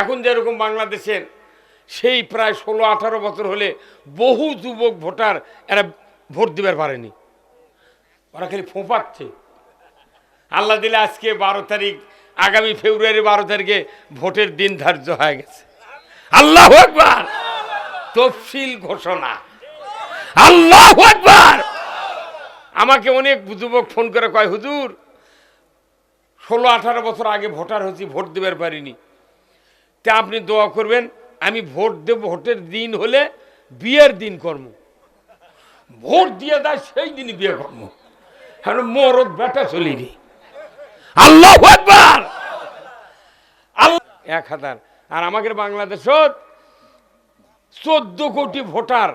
এখন যেরকম বাংলাদেশের সেই প্রায় 16-18 বছর হলে বহু যুবক ভোটার এরা ভোট দিবার পারেনি, ওরা খালি ফোঁপাচ্ছে। আল্লাহ দিলে আজকে 12 তারিখ, আগামী ফেব্রুয়ারি 12 তারিখে ভোটের দিন ধার্য হয়ে গেছে। আল্লাহু আকবার, তফসিল ঘোষণা। আল্লাহু আকবার। আমাকে অনেক যুবক ফোন করে কয়, হুজুর 16-18 বছর আগে ভোটার হয়েছি, ভোট দেবার পারিনি, তা আপনি দোয়া করবেন, আমি ভোট দেব, ভোটের দিন হলে বিয়ের দিন কর্ম, ভোট দিয়ে দেয় সেই দিনই বিয়ে কর্ম, কারণ মরদ বেটা চলিনি। আল্লাহু আকবার। 1000। আর আমাদের বাংলাদেশত 14 কোটি ভোটার,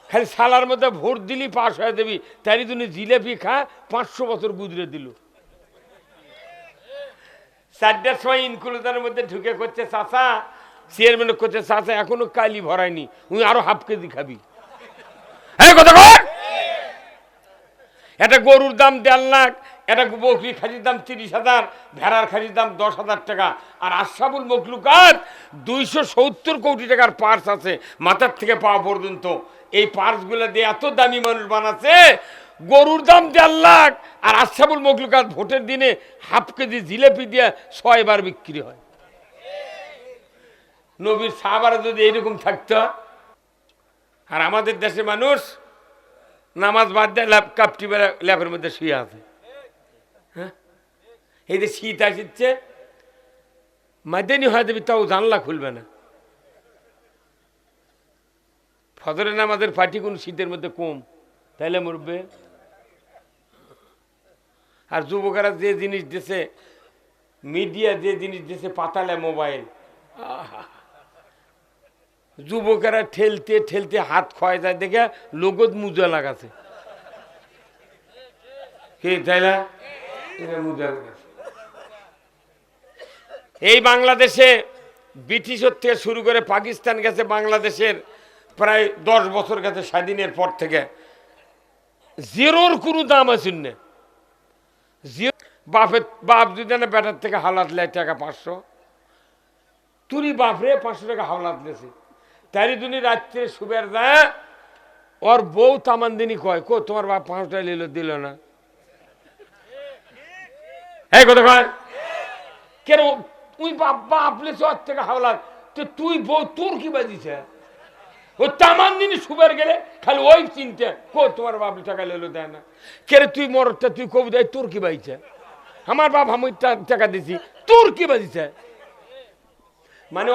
খালি সালার মধ্যে ভোট দিলি পাশ হয়ে দেবি, তারই তুমি জিলেপি খা 500 বছর গুজরে দিল। 4টার সময় ইনকুলেটারের মধ্যে ঢুকে করছে, চাচা চেয়ারম্যান করছে, চাচা এখনো কালি ভরায়নি, উনি আরো হাফ কেজি খাবি। একটা গরুর দাম 1.5 লাখ, একটা বকরি খাসির দাম 30,000, ভেড়ার খাসির দাম 10,000 টাকা। আর আশরাফুল মখলুকাত 270 কোটি টাকার পার্স আছে মাথার থেকে পা পর্যন্ত। এই পার্সগুলো দিয়ে এত দামি মানুষ বানাচ্ছে, গরুর দাম 1.5 লাখ, আর আশরাফুল মখলুকাত ভোটের দিনে হাফ কেজি জিলেপি দিয়ে 6 বার বিক্রি হয়। নবীর সাহাবারা যদি এইরকম থাকতো, আর আমাদের দেশে মানুষ নামাজ বাদ দেয় কাপটি ল্যাপের মধ্যে শুয়ে আছে। হ্যাঁ, এই যে শীত আসছে, মাদেনি হয়ে দেবি, তাও জানলা খুলবে না। ফজরের নামাজের পার্টি কোন শীতের মধ্যে কম, তাইলে মরবে। আর যুবকেরা যে জিনিস দিছে, মিডিয়া যে জিনিস দিছে, পাতালে মোবাইল, যুবকেরা ঠেলতে ঠেলতে হাত ক্ষয় যায় দেখে লোগত মুজা লাগাছে। কি তাই না? মুজা লাগাছে। এই বাংলাদেশে ব্রিটিশের থেকে শুরু করে পাকিস্তান গেছে, বাংলাদেশের প্রায় 10 বছর গেছে স্বাধীনের পর থেকে। জিরোর কোনো দাম আছে না। বাপ যদি না বেটার থেকে হাওলাত লেয় টাকা 500, তুই বাপরে 500 টাকা হাওলাত লেছে, তারই তুমি রাত্রে শুবের যায়, ওর বউ তামানদিনী কয়, কো তোমার বাপ 500 টাকা দিল না। এই কথা কয় কেন? তুই বাপ লেছে ওর থেকে হাওলাত, তো তুই বউ তোর কি বাজিছে? ও তামানদিনী শুবের গেলে খালি ওই চিনতে, কো তোমার বাপ টাকা লেলো দেয় না। কেরে তুই মরদটা তুই কবি দেয়, তোর কি বাজিছে? আমার বাপ আমি টাকা দিছি, তোর কি বাজিছে? মানে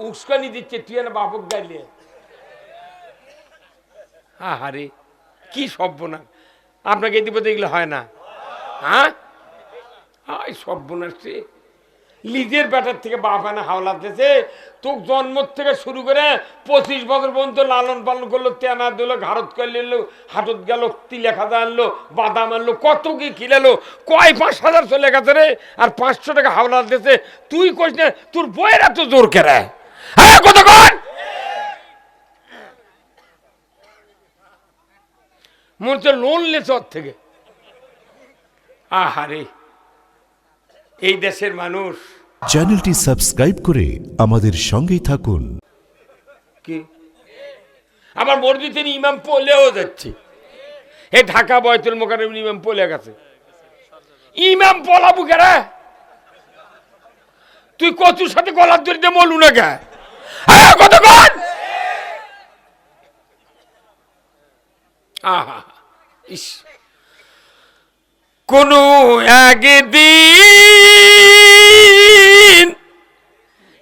উস্কানি দিচ্ছে, তুই না বাপক গাইলে। আহারে কি সর্বনাশ! আপনাকে এদিকে দেখলে হয় না? হ্যাঁ, সর্বনাশ। লিজের ব্যাটার থেকে বাপ আনা হাওলাত দিয়েছে, তোর জন্ম থেকে শুরু করে 25 বছর পর্যন্ত লালন পালন করলো, তেনা দিল, ঘাড়ত করলে এলো, হাটত গেল, তিলে খাজা আনলো, বাদাম আনলো, কত কি খিলালো, কয় 5,000 চলে গেছে রে, আর 500 টাকা হাওলাত দিয়েছে। তুই কইস না তোর বইয়ের এত জোর কেরা? হ্যাঁ, কত কর মনে হচ্ছে লোন লেছে ওর থেকে। আহারে, এই দেশের মানুষ। চ্যানেলটি সাবস্ক্রাইব করে আমাদের সঙ্গেই থাকুন। কি আমার মসজিদের ইমাম পলেও যাচ্ছে, এই ঢাকা বয়তুল মোকাররম ইমাম পলে গেছে। ইমাম পলাবু কেরা? তুই কচুর সাথে গলার দড়িতে মলু না কে? কত কর? আহা, ইস, কোন একদিন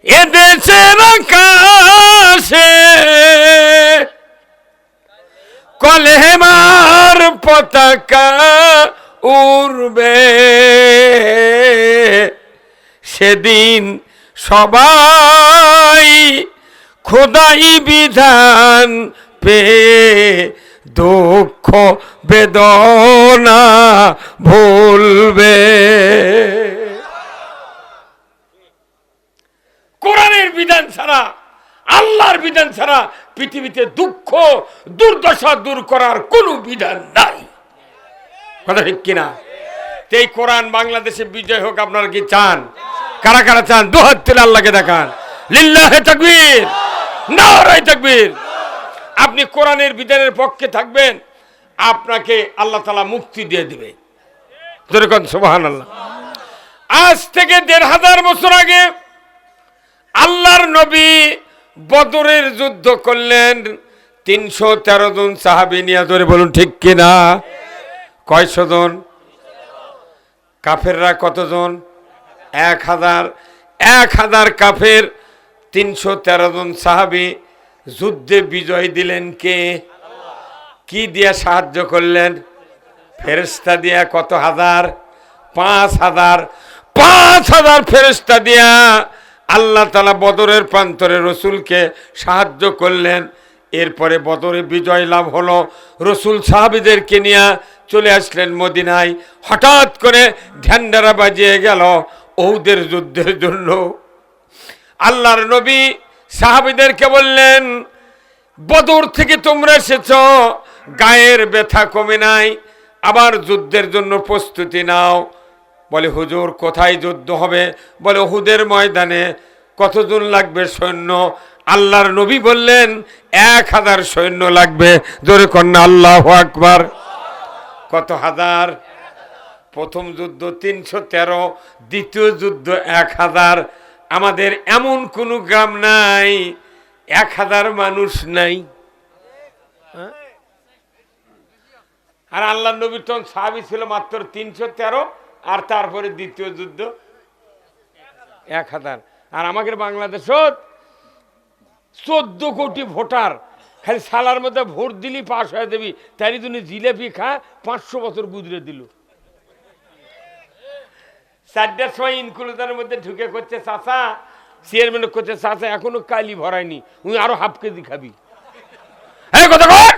এদেশের আকাশে কলেমার পতাকা উড়বে, সেদিন সবাই খোদাই বিধান পেয়ে দুঃখ বেদনা ভুলবে। কোরআনের বিধান ছাড়া, আল্লাহর বিধান ছাড়া পৃথিবীতে দুঃখ দুর্দশা দূর করার কোনো বিধান নাই। কথা ঠিক কিনা? এই কোরআন বাংলাদেশে বিজয় হোক, আপনারা কি চান? কারা কারা চান? 2 হাত তুলে আল্লাহকে দেখান। লিল্লাহে তাকবীর, নারায়ে তাকবীর। আপনি কোরআনের বিধানের পক্ষে থাকবেন, আপনাকে আল্লাহ তাআলা মুক্তি দিয়ে দিবে। জোরে কোন সুবহানাল্লাহ। আজ থেকে ১৫০০ বছর আগে আল্লাহর নবী বদরের যুদ্ধ করলেন ৩১৩ জন সাহাবী নিয়ে। ধরে বলুন ঠিক কিনা? কয়শো জন? কাফেররা কতজন? ১০০০ কাফের, ৩১৩ জন সাহাবী। যুদ্ধে বিজয় দিলেন কে? কি দিয়া সাহায্য করলেন? ফেরেশতা দিয়া। কত হাজার? ৫০০০ ফেরেশতা দিয়া আল্লাহ তাআলা বদরের প্রান্তরে রসুলকে সাহায্য করলেন। এরপরে বদরে বিজয় লাভ হলো। রসুল সাহাবীদেরকে নিয়ে চলে আসলেন মদিনায়। হঠাৎ করে ঢ্যান্ডারা বাজিয়ে গেল উহুদের যুদ্ধের জন্য। আল্লাহর নবী সাহাবীদেরকে বললেন, বদর থেকে তোমরা এসেছ, গায়ের ব্যথা কমে নাই, আবার যুদ্ধের জন্য প্রস্তুতি নাও। বলে হুজুর কোথায় যুদ্ধ হবে? বলে উহুদের ময়দানে। কতজন লাগবে সৈন্য? আল্লাহর নবী বললেন ১০০০ সৈন্য লাগবে। জোরে কন্যা আল্লাহু আকবার। কত হাজার? প্রথম যুদ্ধ ৩১৩, দ্বিতীয় যুদ্ধ ১০০০। আমাদের এমন কোন গ্রাম নাই ১০০০ মানুষ নাই। আর আল্লাহর নবীর তখন সাহাবী ছিল মাত্র ৩১৩, আর তারপরে দ্বিতীয় যুদ্ধ ১০০০। আর আমাদের বাংলাদেশত ১৪ কোটি ভোটার, খালি সালার মধ্যে ভোট দিলি পাশ হয়ে দেবি। তারই জন্য জিলেপি খা ৫০০ বছর গুজরে দিল। ৪টার সময় ইনক্লুজারের মধ্যে ঢুকে করছে চাচা, চেয়ারম্যান করছে চাচা এখনো কালি ভরায়নি, উনি আরো হাফ কেজি খাবি। হ্যাঁ কথা কর।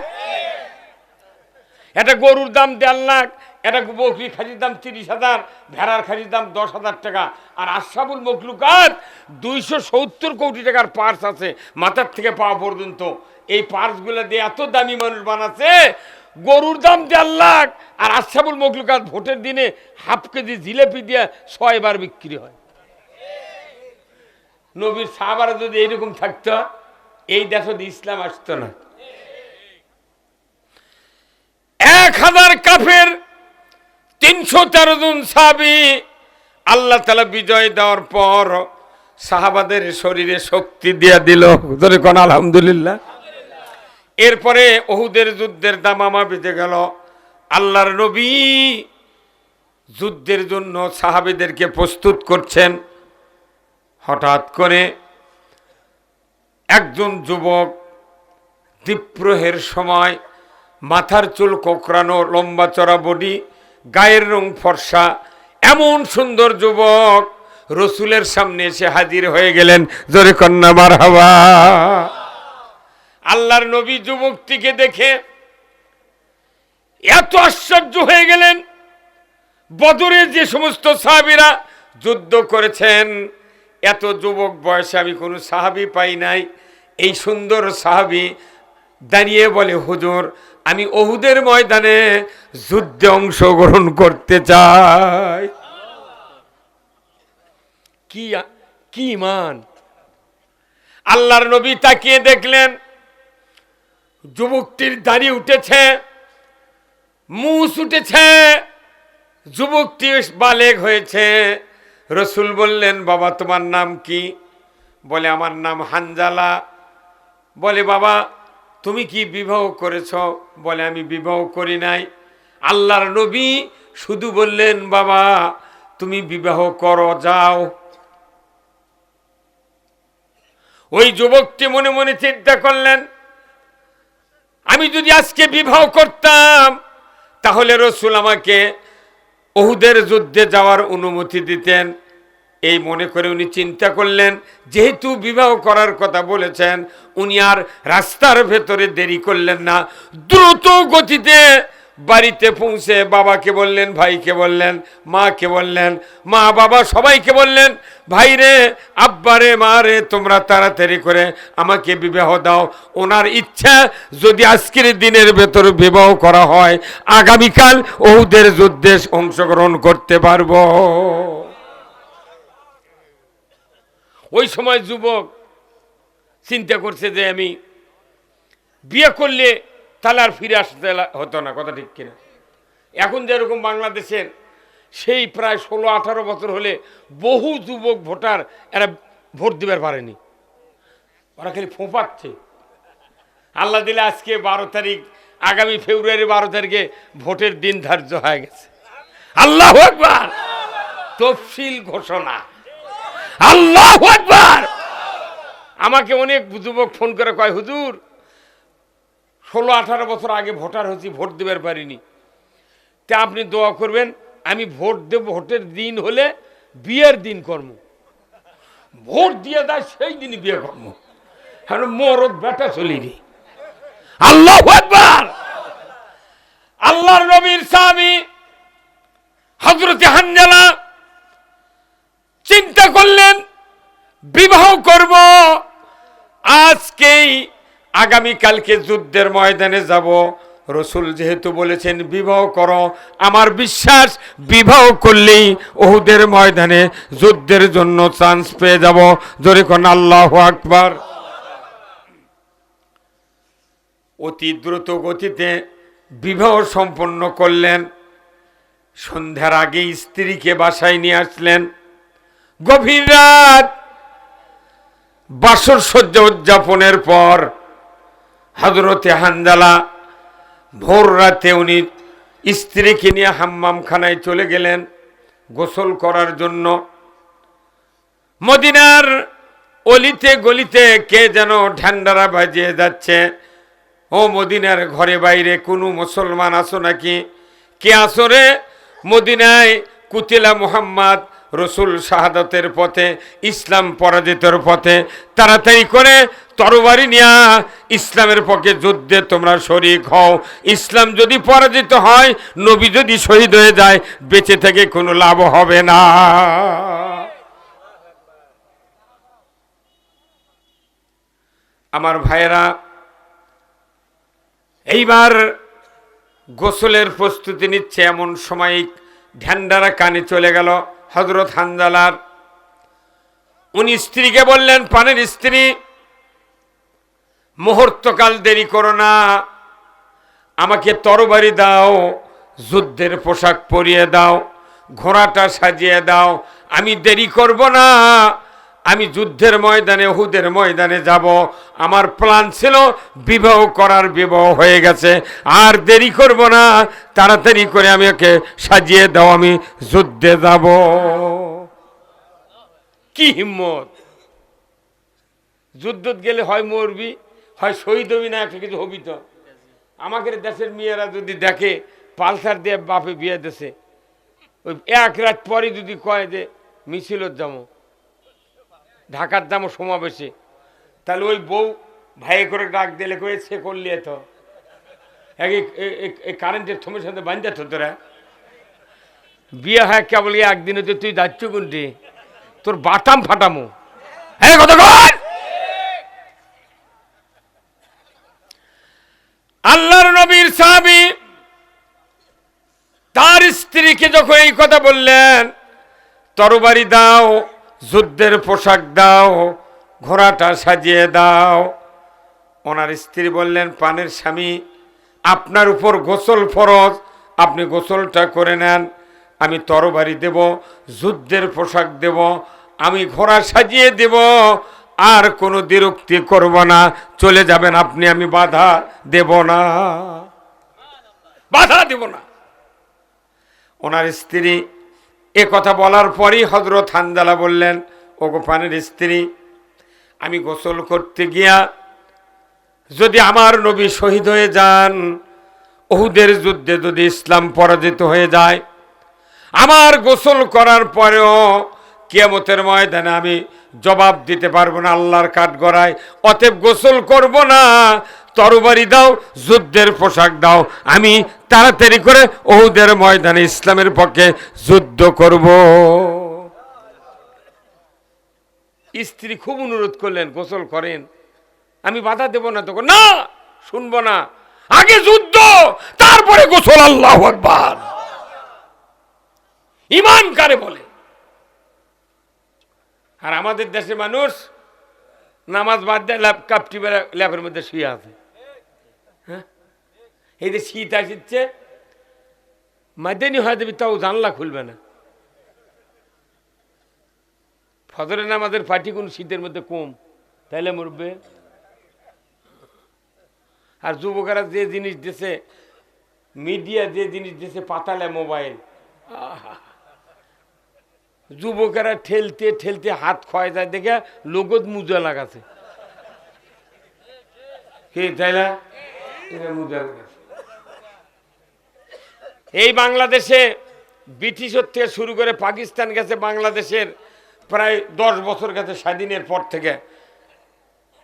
একটা গরুর দাম ১.৫ লাখ, একটা বকরি খাসির দাম ৩০,০০০, ভেড়ার খাসির দাম ১০,০০০ টাকা। আর আশরাফুল মখলুকাত ২৭০ কোটি টাকার পার্স আছে মাথার থেকে পা পর্যন্ত। এই পার্সগুলো দিয়ে এত দামি মানুষ বানাচ্ছে। গরুর দাম ১.৫ লাখ, আর আশরাফুল মখলুকাত ভোটের দিনে হাফ কেজি জিলেপি দিয়ে ৬ বার বিক্রি হয়। নবীর সাহাবারা যদি এইরকম থাকতো, এই দেশে ইসলাম আসতো না। ১০০০ কাফের, ৩১৩ জন সাহাবী। আল্লাহ তাআলা বিজয় দেওয়ার পর সাহাবাদের শরীরে শক্তি দিয়ে দিল। ধরে কোন আলহামদুলিল্লাহ। এরপরে উহুদের যুদ্ধের দামামা বেজে গেল। আল্লাহর নবী যুদ্ধের জন্য সাহাবীদেরকে প্রস্তুত করছেন। হঠাৎ করে একজন যুবক দ্বীপ্রহের সময়, মাথার চুল কোঁকড়ানো, লম্বা চড়া বডি, গায়ের রং ফর্সা, এমন সুন্দর যুবক রসুলের সামনে এসে হাজির হয়ে গেলেন। জোরে কন্যা মারহাবা। আল্লাহর নবী যুবকটিকে দেখে এত আশ্চর্য হয়ে গেলেন। বদরে যে সমস্ত সাহাবীরা যুদ্ধ করেছেন, এত যুবক বয়সে আমি কোনো সাহাবী পাই নাই। এই সুন্দর সাহাবী দাঁড়িয়ে বলে, হুজুর আমি উহুদের ময়দানে যুদ্ধে অংশগ্রহণ করতে চাই। কি ইমান! আল্লাহর নবী তাকিয়ে দেখলেন যুবকটির দাড়ি উঠেছে, মুছ উঠেছে, যুবকটি বালেগ হয়েছে। রসুল বললেন, বাবা তোমার নাম কি? বলে আমার নাম হানজালা। বলে বাবা তুমি কি বিবাহ করেছ? বলে আমি বিবাহ করি নাই। আল্লাহর নবী শুধু বললেন, বাবা তুমি বিবাহ করো, যাও। ওই যুবকটি মনে মনে চিন্তা করলেন, আমি যদি আজকে বিবাহ করতাম তাহলে রসুল আমাকে উহুদের যুদ্ধে যাওয়ার অনুমতি দিতেন। এই মনে করে উনি চিন্তা করলেন, যেহেতু বিবাহ করার কথা বলেছেন, উনি আর রাস্তার ভেতরে দেরি করলেন না। দ্রুত গতিতে বাড়িতে পৌঁছে বাবাকে বললেন, ভাইকে বললেন, মাকে বললেন, মা বাবা সবাইকে বললেন, ভাই রে, আব্বা রে, মা রে, তোমরা তাড়াতাড়ি করে আমাকে বিবাহ দাও। ওনার ইচ্ছা যদি আজকের দিনের ভেতর বিবাহ করা হয়, আগামীকাল উহুদের যুদ্ধে অংশগ্রহণ করতে পারবো। ওই সময় যুবক চিন্তা করছে যে আমি বিয়ে করলে তাহলে আর ফিরে আসতে হতো না, কথা ঠিক কিনা? এখন যেরকম বাংলাদেশের সেই প্রায় 16-18 বছর হলে বহু যুবক ভোটার এরা ভোট দিবার পারেনি, ওরা খালি ফোঁপাচ্ছে। আল্লাহ দিলে আজকে 12 তারিখ, আগামী ফেব্রুয়ারি 12 তারিখে ভোটের দিন ধার্য হয়ে গেছে। আল্লাহু আকবার, তফসিল ঘোষণা। আল্লাহু আকবার। আমাকে অনেক যুবক ফোন করে কয়, হুজুর 16-18 বছর আগে ভোটার হয়েছি, ভোট দিবার পারিনি, তা আপনি দোয়া করবেন, আমি ভোট দেব, ভোটের দিন হলে বিয়ের দিন কর্ম, ভোট দিয়ে দেয় সেই দিনই বিয়ে কর্ম, এখন মরদ বেটা চলিনি। আল্লাহু আকবার। আল্লাহর নবীর সাহাবী হযরত হানজালা চিন্তা করলেন বিবাহ করব, আজকেই আগামীকালকে যুদ্ধের ময়দানে যাব, রসুল যেহেতু বলেছেন বিবাহ করো, আমার বিশ্বাস বিবাহ করলেই উহুদের ময়দানে যুদ্ধের জন্য চান্স পেয়ে যাব। জোরে কোন আল্লাহু আকবার। অতি দ্রুত গতিতে বিবাহ সম্পন্ন করলেন। সন্ধ্যার আগে স্ত্রীকে বাসায় নিয়ে আসলেন। গভীর রাত, বাসর সজ্জা উদযাপনের পর হযরতে হানজালা ভোর রাতে উনি স্ত্রীকে নিয়ে হাম্মামখানায় চলে গেলেন গোসল করার জন্য। মদিনার অলিতে গলিতে কে যেন ঢান্ডারা বাজিয়ে যাচ্ছে, ও মদিনার ঘরে বাইরে কোনো মুসলমান আছো নাকি? কে আসো রে? মদিনায় কুতিলা মুহাম্মদ, রসুল শাহাদাতের পথে, ইসলাম পরাজিতের পথে, তাড়াতাড়ি করে তরবারি নিয়া ইসলামের পক্ষে যুদ্ধে তোমরা শরীক হও। ইসলাম যদি পরাজিত হয়, নবী যদি শহীদ হয়ে যায়, বেঁচে থেকে কোনো লাভ হবে না। আমার ভাইয়েরা, এইবার গোসলের প্রস্তুতি নিচ্ছে, এমন সময় ঢ্যান্ডারা কানে চলে গেল হযরত হানজালার। উনি স্ত্রীকে বললেন, পানের স্ত্রী, মুহূর্তকাল দেরি করো না, আমাকে তরবারি দাও, যুদ্ধের পোশাক পরিয়ে দাও, ঘোড়াটা সাজিয়ে দাও, আমি দেরি করব না, আমি যুদ্ধের ময়দানে, উহুদের ময়দানে যাব। আমার প্ল্যান ছিল বিবাহ করার, বিবাহ হয়ে গেছে, আর দেরি করব না, তাড়াতাড়ি করে আমি ওকে সাজিয়ে দাও, আমি যুদ্ধে যাব। কি হিম্মত! যুদ্ধত গেলে হয় মরবি, হয় শহীদ হবি, না একটা কিছু হবি। তো আমাদের দেশের মেয়েরা যদি দেখে পালসার দিয়ে বাপে বিয়ে দেশে, ওই এক রাত পরে যদি কয় যে মিছিলত যাবো, ঢাকার যাবো সমাবেশে, তাহলে ওই বউ ভাই করে ডাক দিলে কয়ে সে করলি এত এই কারেন্টের থমের সাথে বান্ধা তো তোরা বিয়ে হয় কেবল একদিনে, তো তুই যাচ্ছ কোনটি, তোর বাটাম ফাটামো। হ্যাঁ, কথা কর। আল্লাহর নবীর সাহাবী তার স্ত্রীকে যখন এই কথা বললেন, তরবারি দাও, যুদ্ধের পোশাক দাও, ঘোড়াটা সাজিয়ে দাও, ওনার স্ত্রী বললেন, পানের স্বামী, আপনার উপর গোসল ফরজ, আপনি গোসলটা করে নেন, আমি তরবারি দেব, যুদ্ধের পোশাক দেব, আমি ঘোড়া সাজিয়ে দেব, আর কোনো বিরক্তি করব না, চলে যাবেন আপনি, আমি বাধা দেব না, বাধা দেব না। ওনার স্ত্রী এ কথা বলার পরই হযরত হানজালা বললেন, ওগো পানের স্ত্রী, আমি গোসল করতে গিয়া যদি আমার নবী শহীদ হয়ে যান, উহুদের যুদ্ধে যদি ইসলাম পরাজিত হয়ে যায়, আমার গোসল করার পরেও কিয়ামতের ময়দানে আমি জবাব দিতে পারবো না আল্লাহর কাঠগড়ায়, অতএব গোসল করব না, তরবারি দাও, যুদ্ধের পোশাক দাও, আমি তাড়াতাড়ি করে উহুদের ময়দানে ইসলামের পক্ষে যুদ্ধ করব। স্ত্রী খুব অনুরোধ করলেন, গোসল করেন, আমি বাধা দেব না, তখন না, শুনবো না, আগে যুদ্ধ, তারপরে গোসল। আল্লাহু আকবার। ঈমান কারে বলে? আর আমাদের দেশে মানুষ নামাজ বাদ দেয় কাপটি বেলা ল্যাপের মধ্যে শুয়ে আছে। হ্যাঁ, এই যে শীত আসছে মাদেনি হয়ে যাবি, তাও জানলা খুলবে না। ফজরের নামাজের পার্টি কোন শীতের মধ্যে কম, তাইলে মরবে। আর যুবকেরা যে জিনিস দিছে, মিডিয়া যে জিনিস দিছে, পাতালে মোবাইল, যুবকেরা ঠেলতে ঠেলতে হাত ক্ষয় যায় দেখে লোগত মুজা লাগাছে। কি তাই না? মুজা লাগাছে। এই বাংলাদেশে ব্রিটিশের থেকে শুরু করে পাকিস্তান গেছে, বাংলাদেশের প্রায় 10 বছর গেছে স্বাধীনের পর থেকে।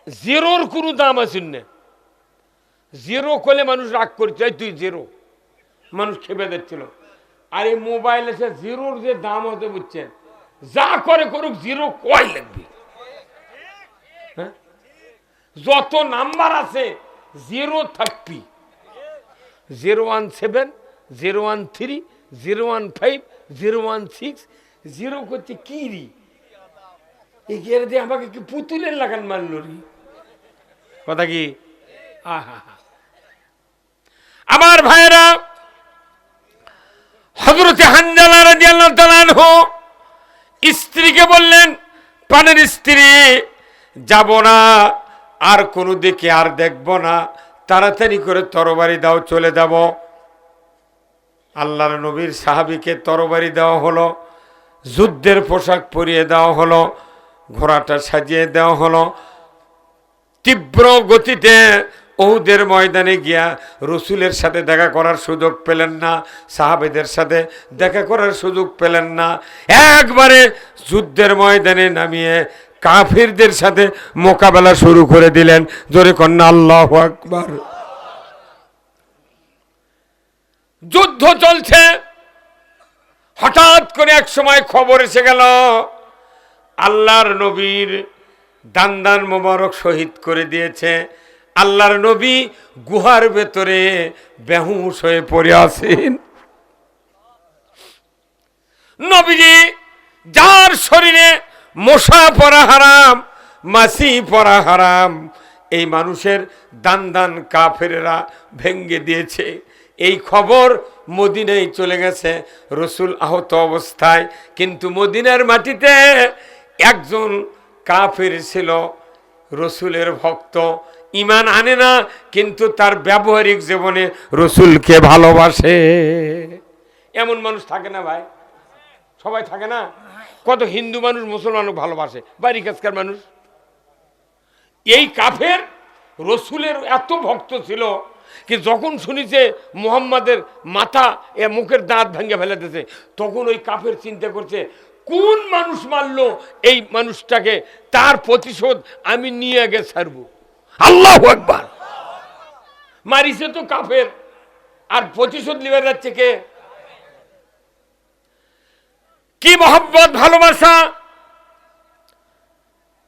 জিরোর কোনো দাম আছে না। জিরো করলে মানুষ রাগ করছে, তুই জিরো, মানুষ খেপে দিচ্ছিল। আর এই মোবাইল এসে জিরোর যে দাম হতে বুঝছেন, যা করে করুক জিরো কয় লাগবে। হ্যাঁ, যত নাম্বার আছে জিরো থাকবি। 017, 013, 015, 016, জিরো করছে কি রি? এগিয়ে দিয়ে আমাকে কি পুতুলের লাগান মারল রি? কথা কি? আহা, আমার ভাইরা, হযরতে হানজালা রাদিয়াল্লাহু তাআলা আনহু স্ত্রীকে বললেন, প্রাণের স্ত্রী, যাব না, আর কোনো দিকে আর দেখব না, তাড়াতাড়ি করে তরবারি দাও, চলে যাব। আল্লাহর নবীর সাহাবীকে তরবারি দেওয়া হলো, যুদ্ধের পোশাক পরিয়ে দেওয়া হলো, ঘোড়াটা সাজিয়ে দেওয়া হলো। তীব্র গতিতে উহুদের ময়দানে গিয়া রসুলের সাথে দেখা করার সুযোগ পেলেন না, সাহাবেদের সাথে দেখা করার সুযোগ পেলেন না। একবারে যুদ্ধের ময়দানে নামিয়ে কাফিরদের সাথে মোকাবেলা শুরু করে দিলেন। জোরে কন্যা আল্লাহু আকবার। যুদ্ধ চলছে, হঠাৎ করে এক সময় খবর এসে গেল আল্লাহর নবীর দান্দান মোবারক শহীদ করে দিয়েছে। আল্লাহর নবী গুহার ভেতরে বেহুশ হয়ে পড়ে আছেন। নবীজি, যার শরীরে মশা পড়া হারাম, মাছি পড়া হারাম, এই মানুষের দান্দান কাফেরেরা ভেঙ্গে দিয়েছে। এই খবর মদিনায় চলে গেছে, রসুল আহত অবস্থায়। কিন্তু মদিনার মাটিতে একজন কাফের ছিল, রসুলের ভক্ত, ঈমান আনে না, কিন্তু তার ব্যবহারিক জীবনে রসুলকে ভালোবাসে। এমন মানুষ থাকে না ভাই? সবাই থাকে না? কত হিন্দু মানুষ মুসলমানকে ভালোবাসে, বাড়ি কাজকার মানুষ। এই কাফের রসুলের এত ভক্ত ছিল কি যখন শুনিছে মুহাম্মাদের মাথা মুখের দাঁত ভেঙে ফেলে দিয়েছে, তখন ওই কাফের চিন্তা করছে কোন মানুষ মারলো এই মানুষটাকে, তার প্রতিশোধ আমি নিয়ে আগে ছাড়বো। আল্লাহু আকবার। মারিছে তো কাফের, আর প্রতিশোধ নিয়ে যাচ্ছে কে? কি মহব্বত, ভালোবাসা!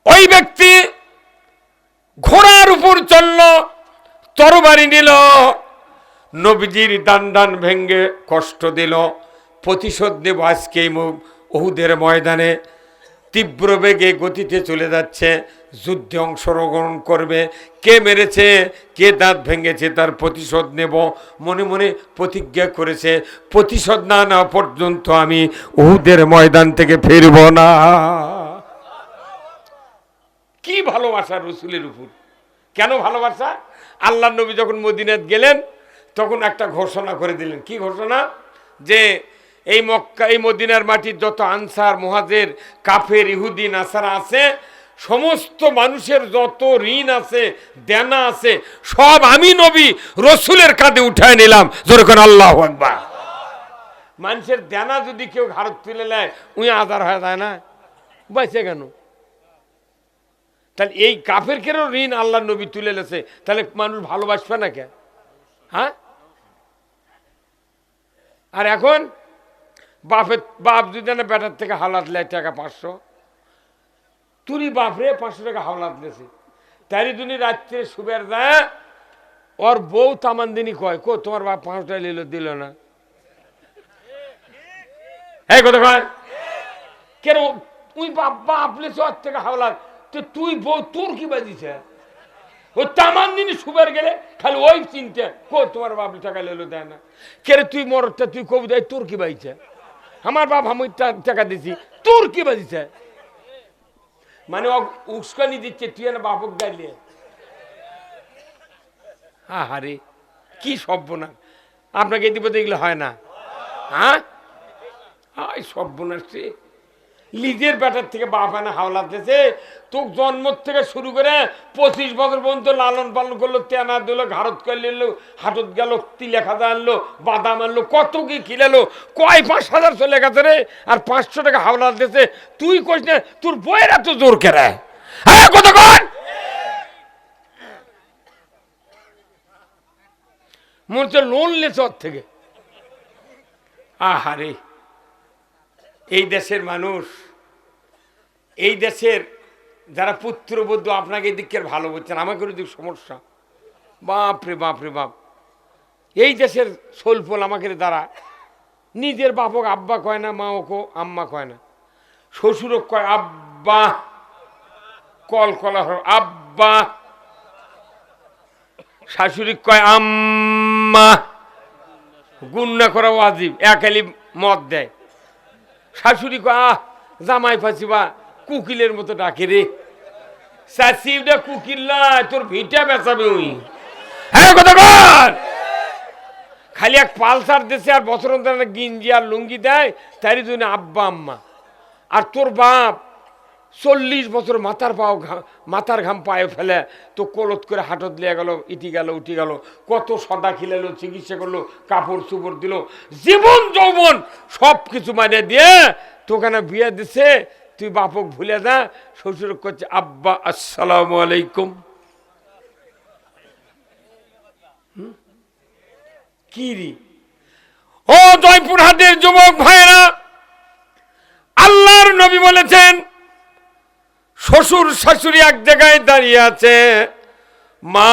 ওই ব্যক্তি ঘোড়ার উপর চলল, তরবারি নিল, নবীজির দান ভেঙ্গে কষ্ট দিল। প্রতিশোধ নেব আজকে উহুদের ময়দানে। তীব্র বেগে গতিতে চলে যাচ্ছে, যুদ্ধে অংশগ্রহণ করবে। কে মেরেছে, কে দাঁত ভেঙেছে, তার প্রতিশোধ নেব মনে মনে প্রতিজ্ঞা করেছে। প্রতিশোধ না নেওয়া পর্যন্ত আমি উহুদের ময়দান থেকে ফিরব না। কি ভালোবাসা রসুলের উপর! কেন ভালোবাসা? আল্লাহ নবী যখন মদিনাত গেলেন তখন একটা ঘোষণা করে দিলেন। কি ঘোষণা? যে এই মক্কা, এই মদিনার মাটির যত আনসার, মুহাজির, কাফের, ইহুদি, নাসারা আছে, সমস্ত মানুষের যত ঋণ আছে, দেনা আছে, সব আমি নবী রসুলের কাঁধে উঠায় নিলাম। যেরকম আল্লাহু আকবার। মানুষের দেনা যদি কেউ ঘাড় তুলে নেয়, উনি আজার হয়ে যায় না? বাইসে কেন? তাহলে এই কাফের কেন ঋণ আল্লাহ নবী তুলে লেছে, তাহলে মানুষ ভালোবাসবে না কে? হ্যাঁ? আর এখন বাপ যদি না বেটার থেকে হাওলাত লেয় টাকা 500, তুই বাপরে 500 টাকা হাওলাত লেছে, তারই তুমি রাত্রে শুবের যায়, ওর বউ তামানদিনী কয়, কো তোমার বাপ 500 টাকা দিল না? এই কথা কয় কেন? তুই বাপ লেছে ওর থেকে হাওলাত, তো তুই বউ তোর কি বাজিছে ও তামান দিনই সুবার গেলে খালি ওই চিনতে কো তোমার বাপ টাকা লেলো দেয় না কেরে তুই মরদটা তুই কবি দেয় তোর কি বাজিছে আমার বাপ আমি টাকা দিছি তোর কি বাজিছে মানে উস্কানি দিচ্ছে তুই না বাপক গাইলে আহারে কি সর্বনাশ আপনাকে এই দিবতে এগুলো হয় না হ্যাঁ সর্বনাশ নিজের ব্যাটার থেকে বাপ আনা হাওলাতেছে তোর জন্ম থেকে শুরু করে 25 বছর পর্যন্ত লালন পালন করলো তেনা দিল ঘাড়ত করে নিল হাটত গেল তিলে খাজা আনলো বাদাম আনলো কত কি খিলালো কয় 5,000 চলে গেছে রে আর 500 টাকা হাওলা দিতেছে তুই কইস না তোর বইয়ের এত জোর কেরা হ্যাঁ কত কর মনে হচ্ছে লোন লেছে ওর থেকে আহারে এই দেশের মানুষ এই দেশের যারা পুত্রবধূ আপনাকে এই দিকের ভালো বলছেন আমাকে দিক সমস্যা বাপরে বাপরে বাপ এই দেশের সোলফল আমাকে দ্বারা নিজের বাপক আব্বা কয় না মা ওকে আম্মা কয় না শ্বশুরক কয় আব্বা কল কলা আব্বা শাশুড়ি কয় আম্মা গুন্না করা ওয়াজিব একালি মদ দেয় শাশুড়ি কয় আহ জামাই ফাঁসিবা কুকিলের মতো ডাকে রে চাষিটা কুকিল না তোর ভিটা বেচাবে ওই হ্যাঁ কথা বল খালি এক পালসার দেশে আর বছর গিঞ্জি আর লুঙ্গি দেয় তারই জন্য আব্বা আম্মা আর তোর বাপ 40 বছর মাথার ঘাম পায়ে ফেলে তো কলত করে হাটত লিয়ে গেল ইটি গেল উঠি গেল কত সদা খিলালো চিকিৎসা করলো কাপড় চুপড় দিল জীবন যৌবন সব কিছু মানে দিয়ে তোখানে বিয়ে দিছে তুই বাপক ভুলে যা শ্বশুর করছে আব্বা আসসালামু আলাইকুম কি রে ও জয়পুরহাটের যুবক ভাইরা আল্লাহর নবী বলেছেন শ্বশুর শাশুড়ি এক জায়গায় দাঁড়িয়ে আছে মা